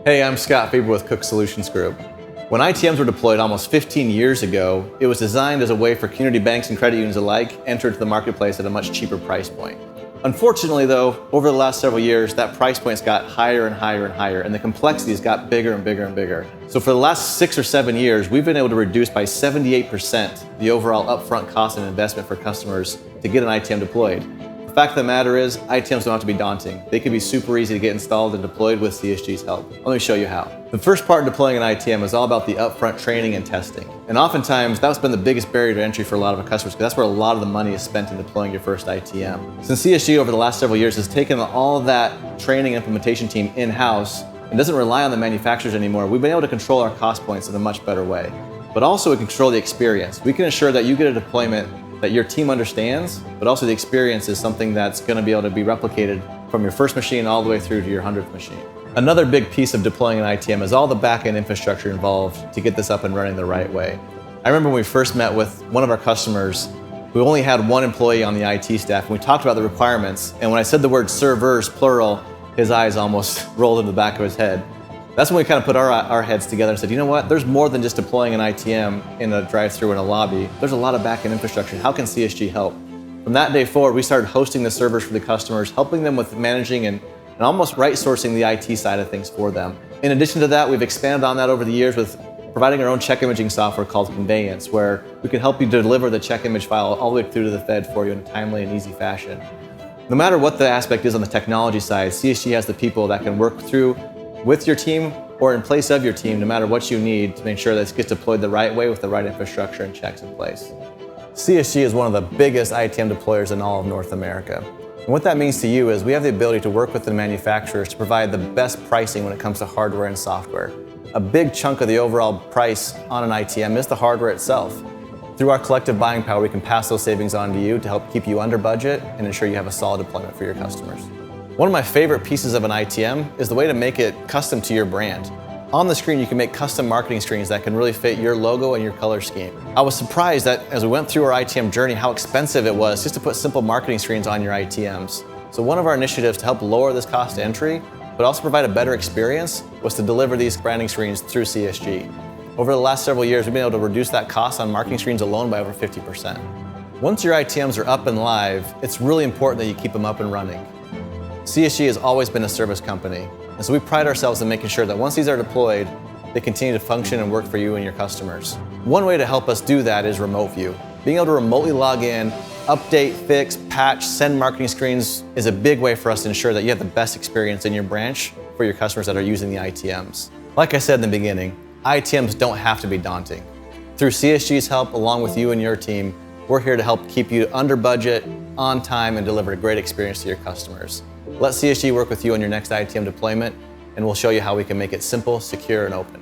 Hey, I'm Scott Fieber with Cook Solutions Group. When ITMs were deployed almost 15 years ago, it was designed as a way for community banks and credit unions alike enter into the marketplace at a much cheaper price point. Unfortunately though, over the last several years, that price point's got higher and higher and higher, and the complexities got bigger and bigger and bigger. So for the last 6 or 7 years, we've been able to reduce by 78% the overall upfront cost and investment for customers to get an ITM deployed. The fact of the matter is, ITMs don't have to be daunting. They can be super easy to get installed and deployed with CSG's help. Let me show you how. The first part of deploying an ITM is all about the upfront training and testing. And oftentimes, that's been the biggest barrier to entry for a lot of our customers, because that's where a lot of the money is spent in deploying your first ITM. Since CSG over the last several years has taken all of that training and implementation team in-house and doesn't rely on the manufacturers anymore, we've been able to control our cost points in a much better way. But also we control the experience. We can ensure that you get a deployment that your team understands, but also the experience is something that's going to be able to be replicated from your first machine all the way through to your 100th machine. Another big piece of deploying an ITM is all the back-end infrastructure involved to get this up and running the right way. I remember when we first met with one of our customers, we only had one employee on the IT staff, and we talked about the requirements, and when I said the word servers, plural, his eyes almost rolled into the back of his head. That's when we kind of put our heads together and said, you know what, there's more than just deploying an ITM in a drive-through in a lobby. There's a lot of back-end infrastructure. How can CSG help? From that day forward, we started hosting the servers for the customers, helping them with managing and almost right-sourcing the IT side of things for them. In addition to that, we've expanded on that over the years with providing our own check imaging software called Conveyance, where we can help you deliver the check image file all the way through to the Fed for you in a timely and easy fashion. No matter what the aspect is on the technology side, CSG has the people that can work through with your team or in place of your team, no matter what you need, to make sure that it gets deployed the right way with the right infrastructure and checks in place. CSG is one of the biggest ITM deployers in all of North America. And what that means to you is we have the ability to work with the manufacturers to provide the best pricing when it comes to hardware and software. A big chunk of the overall price on an ITM is the hardware itself. Through our collective buying power, we can pass those savings on to you to help keep you under budget and ensure you have a solid deployment for your customers. One of my favorite pieces of an ITM is the way to make it custom to your brand. On the screen, you can make custom marketing screens that can really fit your logo and your color scheme. I was surprised that as we went through our ITM journey, how expensive it was just to put simple marketing screens on your ITMs. So one of our initiatives to help lower this cost to entry, but also provide a better experience, was to deliver these branding screens through CSG. Over the last several years, we've been able to reduce that cost on marketing screens alone by over 50%. Once your ITMs are up and live, it's really important that you keep them up and running. CSG has always been a service company, and so we pride ourselves in making sure that once these are deployed, they continue to function and work for you and your customers. One way to help us do that is REMOTEVIEW. Being able to remotely log in, update, fix, patch, send marketing screens is a big way for us to ensure that you have the best experience in your branch for your customers that are using the ITMs. Like I said in the beginning, ITMs don't have to be daunting. Through CSG's help, along with you and your team, we're here to help keep you under budget, on time, and deliver a great experience to your customers. Let CSG work with you on your next ITM deployment, and we'll show you how we can make it simple, secure, and open.